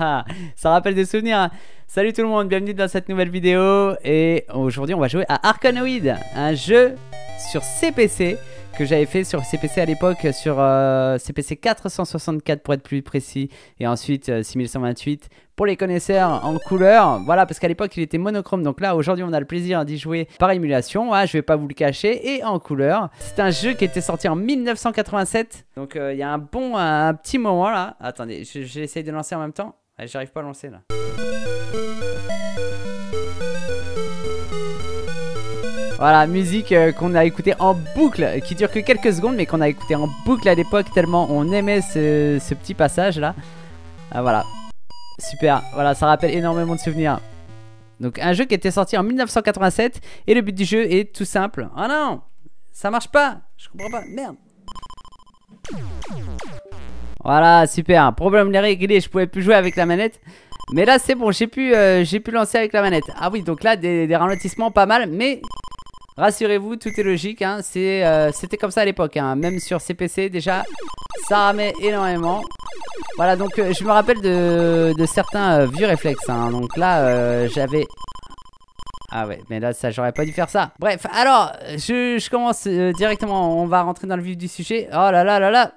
Ça rappelle des souvenirs, hein. Salut tout le monde, bienvenue dans cette nouvelle vidéo. Et aujourd'hui on va jouer à Arkanoid, un jeu sur CPC que j'avais fait sur CPC à l'époque, sur CPC 464 pour être plus précis, et ensuite 6128 pour les connaisseurs en couleur. Voilà, parce qu'à l'époque il était monochrome, donc là aujourd'hui on a le plaisir d'y jouer par émulation, je vais pas vous le cacher, et en couleur. C'est un jeu qui était sorti en 1987, donc il y a un petit moment là. Attendez, j'essaye de lancer en même temps. J'arrive pas à lancer là. Voilà, musique qu'on a écouté en boucle, qui dure que quelques secondes, mais qu'on a écouté en boucle à l'époque, tellement on aimait ce petit passage là. Voilà, super, voilà, ça rappelle énormément de souvenirs. Donc un jeu qui était sorti en 1987, et le but du jeu est tout simple. Oh non, ça marche pas, je comprends pas, merde. Voilà, super, problème réglé, je pouvais plus jouer avec la manette. Mais là c'est bon, j'ai pu lancer avec la manette. Ah oui, donc là des ralentissements pas mal, mais rassurez-vous, tout est logique, hein. C'était comme ça à l'époque, hein. Même sur CPC déjà, ça ramait énormément. Voilà, donc je me rappelle de certains vieux réflexes, hein. Donc là j'avais... Ah ouais, mais là ça j'aurais pas dû faire ça. Bref, alors je commence directement, on va rentrer dans le vif du sujet. Oh là là là là.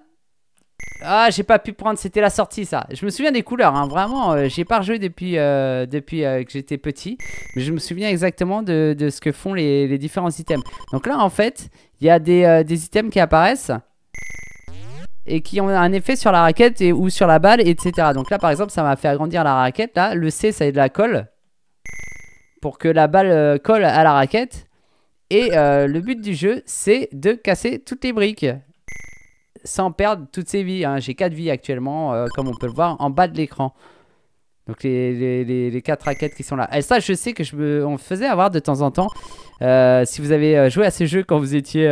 Ah, j'ai pas pu prendre, c'était la sortie ça. Je me souviens des couleurs, hein, vraiment, j'ai pas rejoué depuis que j'étais petit. Mais je me souviens exactement de ce que font les différents items. Donc là en fait, il y a des items qui apparaissent et qui ont un effet sur la raquette ou sur la balle, etc. Donc là par exemple ça m'a fait agrandir la raquette. Là, le C ça est de la colle pour que la balle colle à la raquette. Et le but du jeu c'est de casser toutes les briques sans perdre toutes ses vies, hein. J'ai 4 vies actuellement, comme on peut le voir en bas de l'écran. Donc les 4 raquettes qui sont là. Et ça je sais que on faisait avoir de temps en temps. Si vous avez joué à ce jeu quand vous étiez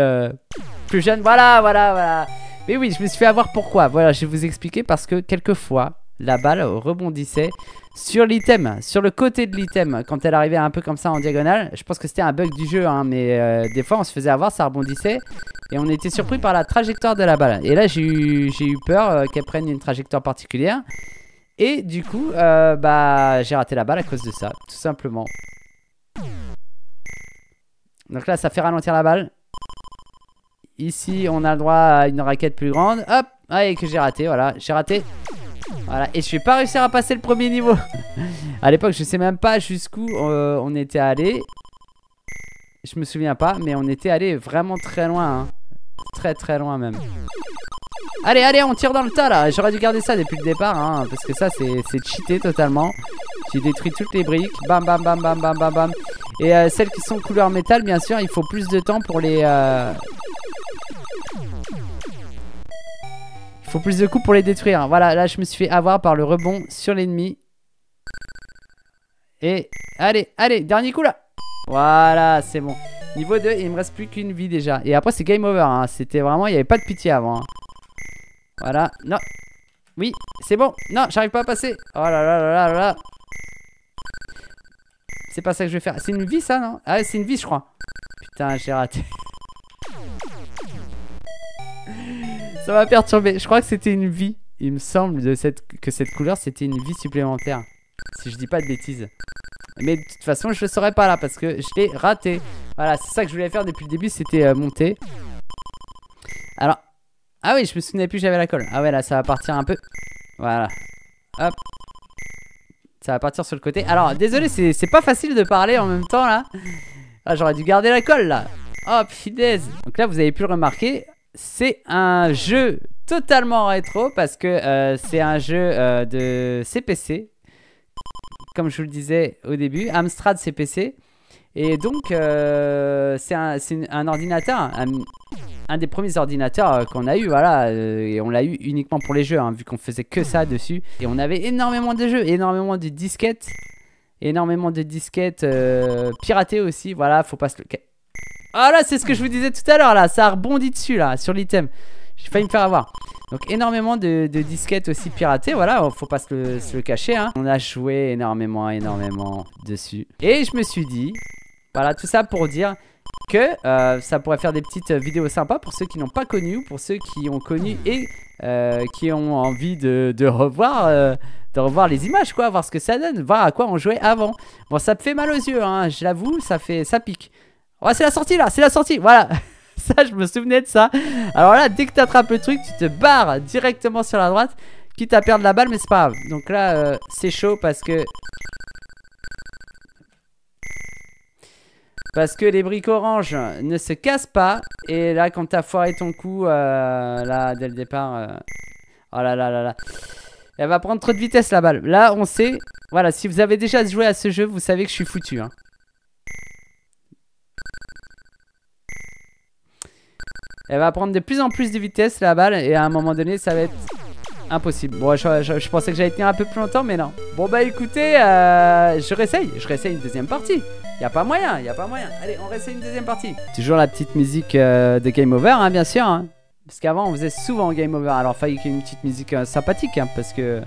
plus jeune. Voilà. Mais oui, je me suis fait avoir pourquoi. Voilà, je vais vous expliquer, parce que quelquefois la balle rebondissait sur l'item, sur le côté de l'item, quand elle arrivait un peu comme ça en diagonale. Je pense que c'était un bug du jeu, hein, mais des fois on se faisait avoir, ça rebondissait. Et on était surpris par la trajectoire de la balle. Et là j'ai eu peur qu'elle prenne une trajectoire particulière. Et du coup j'ai raté la balle à cause de ça, tout simplement. Donc là ça fait ralentir la balle. Ici on a le droit à une raquette plus grande. Hop, et que j'ai raté, voilà, j'ai raté. Voilà, et je vais pas réussir à passer le premier niveau. À l'époque je sais même pas jusqu'où on était allé. Je me souviens pas, mais on était allé vraiment très loin, hein. Très très loin même. Allez, on tire dans le tas là. J'aurais dû garder ça depuis le départ, hein, parce que ça c'est cheaté totalement. J'ai détruit toutes les briques. Bam bam bam bam bam bam bam. Et celles qui sont couleur métal, bien sûr, il faut plus de temps pour les... Il faut plus de coups pour les détruire. Voilà, là je me suis fait avoir par le rebond sur l'ennemi. Et allez, dernier coup là. Voilà, c'est bon. Niveau 2, il me reste plus qu'une vie déjà. Et après c'est game over, hein. C'était vraiment, il n'y avait pas de pitié avant, hein. Voilà, non. Oui, c'est bon. Non, j'arrive pas à passer. Oh là là là là là. C'est pas ça que je vais faire. C'est une vie ça, non? Ah ouais, c'est une vie je crois. Putain, j'ai raté. Ça m'a perturbé. Je crois que c'était une vie. Il me semble que cette couleur c'était une vie supplémentaire, si je dis pas de bêtises. Mais de toute façon je le saurais pas là, parce que je l'ai raté. Voilà, c'est ça que je voulais faire depuis le début, c'était monter. Alors, ah oui, je me souvenais plus que j'avais la colle. Ah ouais, là ça va partir un peu. Voilà, hop. Ça va partir sur le côté. Alors désolé, c'est pas facile de parler en même temps là. Ah, j'aurais dû garder la colle là. Oh punaise. Donc là vous avez pu le remarquer, c'est un jeu totalement rétro, parce que c'est un jeu de CPC. Comme je vous le disais au début, Amstrad CPC. Et donc c'est un ordinateur, un des premiers ordinateurs qu'on a eu, voilà. Et on l'a eu uniquement pour les jeux, hein, vu qu'on faisait que ça dessus. Et on avait énormément de jeux, énormément de disquettes. Énormément de disquettes piratées aussi, voilà, faut pas se le... Ah là, c'est ce que je vous disais tout à l'heure là, ça a rebondi dessus là, sur l'item. J'ai failli me faire avoir. Donc énormément de disquettes aussi piratées, voilà, faut pas se le cacher, hein. On a joué énormément dessus. Et je me suis dit, voilà, tout ça pour dire que ça pourrait faire des petites vidéos sympas pour ceux qui n'ont pas connu, ou pour ceux qui ont connu et qui ont envie de revoir de revoir les images, quoi, voir ce que ça donne, voir à quoi on jouait avant. Bon, ça me fait mal aux yeux, hein, je l'avoue, ça pique. Oh, c'est la sortie là, c'est la sortie, voilà. Ça, je me souvenais de ça. Alors là, dès que tu attrapes le truc, tu te barres directement sur la droite, quitte à perdre la balle, mais c'est pas grave. Donc là, c'est chaud parce que les briques oranges ne se cassent pas. Et là, quand t'as foiré ton coup, là, dès le départ, oh là là là là. Elle va prendre trop de vitesse la balle. Là, on sait. Voilà, si vous avez déjà joué à ce jeu, vous savez que je suis foutu. Hein. Elle va prendre de plus en plus de vitesse la balle. Et à un moment donné, ça va être impossible. Bon, je pensais que j'allais tenir un peu plus longtemps, mais non. Bon, bah écoutez, je réessaye une deuxième partie. Y a pas moyen, y a pas moyen. Allez, on réessaye une deuxième partie. Toujours la petite musique de Game Over, hein, bien sûr. Hein. Parce qu'avant, on faisait souvent Game Over. Alors, fallait qu'il y ait une petite musique sympathique. Hein, parce que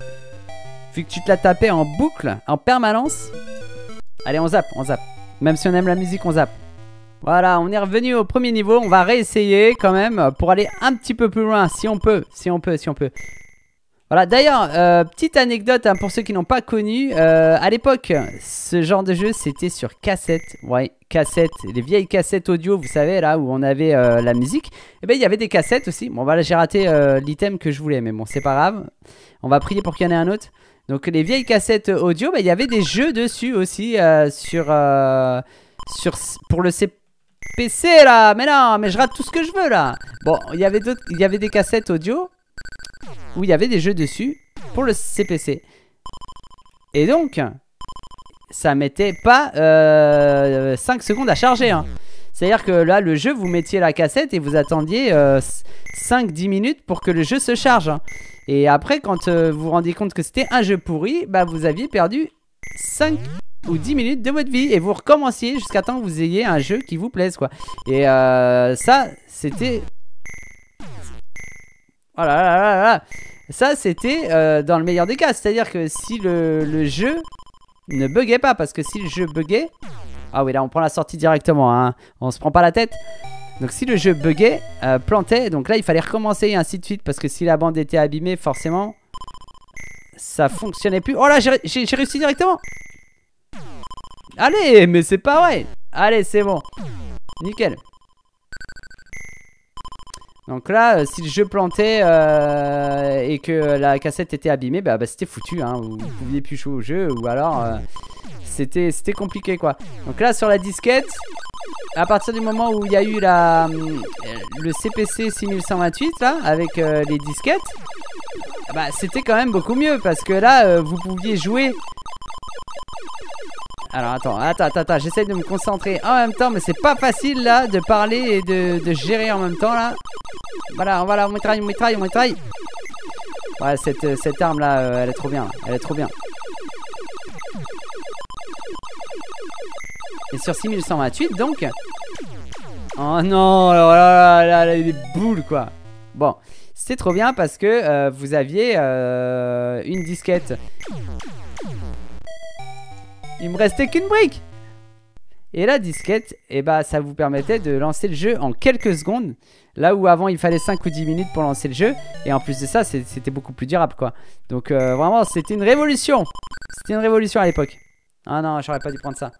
vu que tu te la tapais en boucle, en permanence. Allez, on zappe, on zappe. Même si on aime la musique, on zappe. Voilà, on est revenu au premier niveau. On va réessayer quand même pour aller un petit peu plus loin. Si on peut, si on peut, si on peut. Voilà, d'ailleurs, petite anecdote hein, pour ceux qui n'ont pas connu. À l'époque, ce genre de jeu, c'était sur cassette. Ouais, cassette. Les vieilles cassettes audio, vous savez, là où on avait la musique. Et bien, il y avait des cassettes aussi. Bon, voilà, j'ai raté l'item que je voulais. Mais bon, c'est pas grave. On va prier pour qu'il y en ait un autre. Donc, les vieilles cassettes audio, il y avait des jeux dessus aussi pour le CPC, là. Mais non, mais je rate tout ce que je veux, là. Bon, il y avait des cassettes audio où il y avait des jeux dessus pour le CPC. Et donc, ça mettait pas 5 secondes à charger. Hein. C'est-à-dire que là, le jeu, vous mettiez la cassette et vous attendiez 5-10 minutes pour que le jeu se charge. Hein. Et après, quand vous vous rendiez compte que c'était un jeu pourri, bah, vous aviez perdu 5 ou 10 minutes de votre vie. Et vous recommenciez jusqu'à temps que vous ayez un jeu qui vous plaise, quoi. Et ça, c'était... Oh là là là là. Ça c'était dans le meilleur des cas. C'est-à-dire que si le jeu ne buguait pas. Parce que si le jeu buguait... Ah oui là on prend la sortie directement hein. On se prend pas la tête. Donc si le jeu buguait, plantait. Donc là il fallait recommencer et ainsi de suite. Parce que si la bande était abîmée forcément ça fonctionnait plus. Oh là j'ai réussi directement. Allez mais c'est pas vrai. Allez c'est bon. Nickel. Donc là, si le jeu plantait et que la cassette était abîmée, bah c'était foutu. Hein. Vous pouviez plus jouer au jeu ou alors c'était compliqué quoi. Donc là, sur la disquette, à partir du moment où il y a eu le CPC 6128 là, avec les disquettes, bah c'était quand même beaucoup mieux parce que là, vous pouviez jouer. Alors attends, j'essaie de me concentrer en même temps, mais c'est pas facile là de parler et de gérer en même temps là. Voilà, on mitraille. Ouais, cette arme là, elle est trop bien, Et sur 6128 donc. Oh non, là, les boules quoi. Bon, c'était trop bien parce que vous aviez une disquette. Il me restait qu'une brique. Et la disquette, et bah, ça vous permettait de lancer le jeu en quelques secondes. Là où avant il fallait 5 ou 10 minutes pour lancer le jeu. Et en plus de ça, c'était beaucoup plus durable quoi. Donc vraiment, c'était une révolution. C'était une révolution à l'époque. Ah non, j'aurais pas dû prendre ça.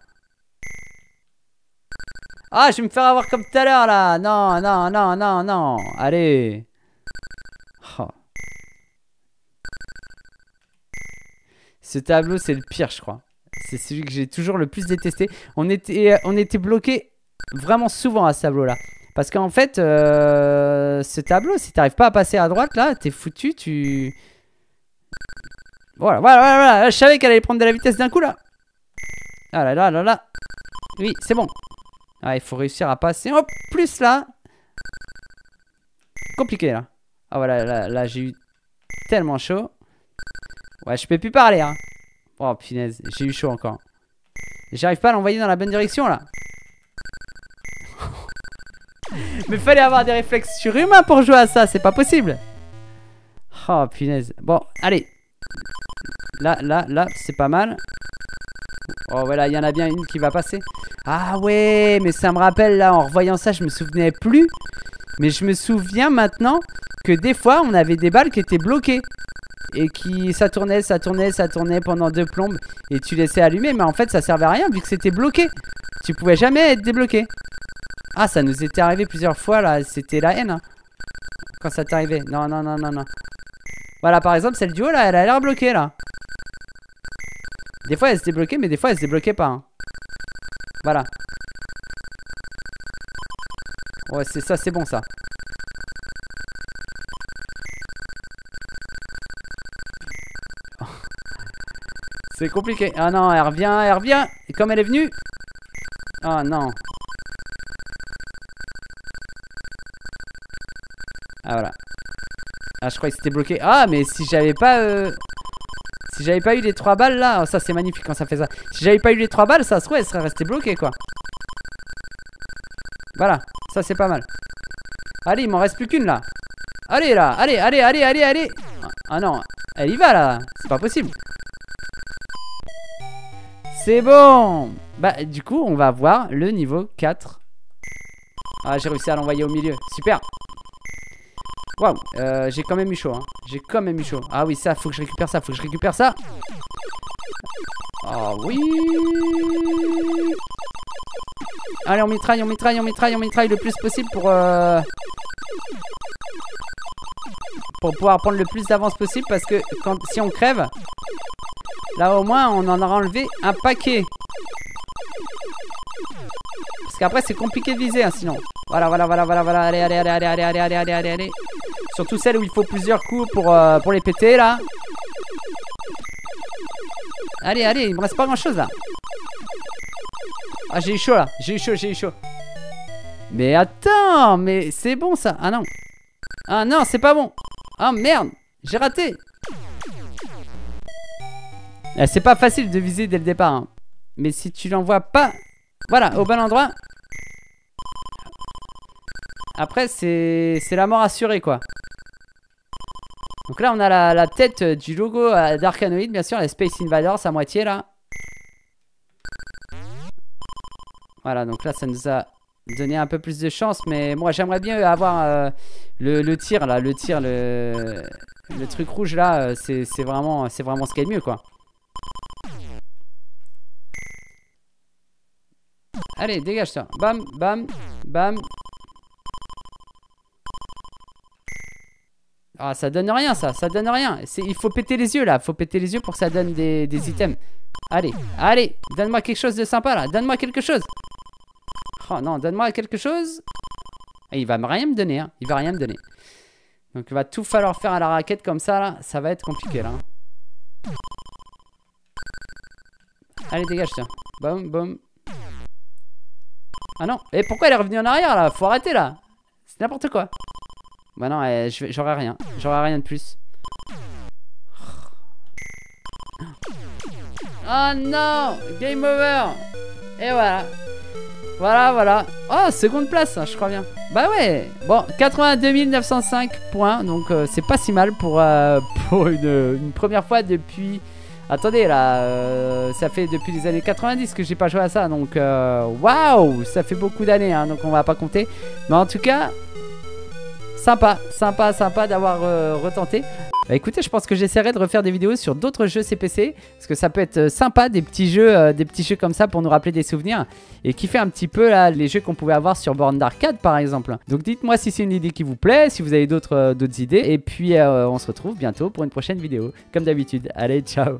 Ah, je vais me faire avoir comme tout à l'heure là. Non. Allez. Oh. Ce tableau, c'est le pire, je crois. C'est celui que j'ai toujours le plus détesté. On était bloqué vraiment souvent à ce tableau là. Parce qu'en fait, ce tableau, si t'arrives pas à passer à droite là, t'es foutu, Voilà. Je savais qu'elle allait prendre de la vitesse d'un coup là. Ah là. Oui, c'est bon. Ah, il faut réussir à passer. Hop, plus là. Compliqué là. Ah voilà, là j'ai eu tellement chaud. Ouais, je peux plus parler hein. Oh punaise, j'ai eu chaud encore. J'arrive pas à l'envoyer dans la bonne direction là. Mais fallait avoir des réflexes surhumains pour jouer à ça, c'est pas possible. Oh punaise. Bon, allez. Là, c'est pas mal. Oh voilà, il y en a bien une qui va passer. Ah ouais, mais ça me rappelle là, en revoyant ça, je me souvenais plus. Mais je me souviens maintenant que des fois, on avait des balles qui étaient bloquées. et qui ça tournait pendant 2 plombes et tu laissais allumer, mais en fait ça servait à rien vu que c'était bloqué. Tu pouvais jamais être débloqué. Ah, ça nous était arrivé plusieurs fois là, c'était la haine hein, quand ça t'est arrivé. Non. Voilà, par exemple celle du haut là, elle a l'air bloquée là. Des fois elle se débloquait, mais des fois elle se débloquait pas hein. Voilà. Ouais, c'est ça, c'est bon ça. C'est compliqué. Ah non, elle revient. Et comme elle est venue. Ah non. Ah voilà. Ah, je croyais que c'était bloqué. Ah, mais si j'avais pas... Si j'avais pas eu les 3 balles là... Oh, ça c'est magnifique quand ça fait ça. Si j'avais pas eu les 3 balles, ça se trouve, elle serait restée bloquée quoi. Voilà. Ça c'est pas mal. Allez, il m'en reste plus qu'une là. Allez là. Allez. Ah non. Elle y va là. C'est pas possible. C'est bon. Bah du coup on va voir le niveau 4. Ah, j'ai réussi à l'envoyer au milieu. Super. Waouh, j'ai quand même eu chaud hein. Ah oui, ça, faut que je récupère ça. Oh oui. Allez, on mitraille le plus possible pour pouvoir prendre le plus d'avance possible. Parce que si on crève, là au moins on en aura enlevé un paquet. Parce qu'après c'est compliqué de viser hein, sinon. Voilà. Allez. Surtout celles où il faut plusieurs coups pour les péter là. Allez, il me reste pas grand chose là. Ah, j'ai eu chaud là. J'ai eu chaud. Mais attends, mais c'est bon ça. Ah non, c'est pas bon. Ah merde, j'ai raté. C'est pas facile de viser dès le départ hein. Mais si tu l'envoies pas, voilà, au bon endroit. Après c'est la mort assurée quoi. Donc là on a la tête du logo d'Arcanoid, bien sûr, les Space Invaders à moitié là. Voilà, donc là ça nous a donné un peu plus de chance. Mais moi j'aimerais bien avoir le tir là, le truc rouge là, c'est vraiment ce qu'il y a de mieux quoi. Allez, dégage ça. Bam. Ah, ça donne rien ça donne rien. Il faut péter les yeux là, faut péter les yeux pour que ça donne des items. Allez, donne-moi quelque chose de sympa là, donne-moi quelque chose. Oh non, donne-moi quelque chose. Et il va rien me donner hein, Donc il va tout falloir faire à la raquette comme ça là, ça va être compliqué là. Allez, dégage tiens. Boum. Ah non, et pourquoi elle est revenue en arrière là? Faut arrêter là. C'est n'importe quoi. Bah non, j'aurai rien de plus. Oh non, game over. Et voilà. Oh, seconde place, je crois bien. Bah ouais. Bon, 82 905 points. Donc c'est pas si mal pour une première fois depuis... Attendez là, ça fait depuis les années 90 que j'ai pas joué à ça. Donc waouh, ça fait beaucoup d'années hein, donc on va pas compter. Mais en tout cas, sympa d'avoir retenté. Bah écoutez, je pense que j'essaierai de refaire des vidéos sur d'autres jeux CPC, parce que ça peut être sympa, des petits jeux comme ça pour nous rappeler des souvenirs et kiffer un petit peu là les jeux qu'on pouvait avoir sur borne d'arcade par exemple. Donc dites-moi si c'est une idée qui vous plaît, si vous avez d'autres idées, et puis on se retrouve bientôt pour une prochaine vidéo comme d'habitude. Allez, ciao.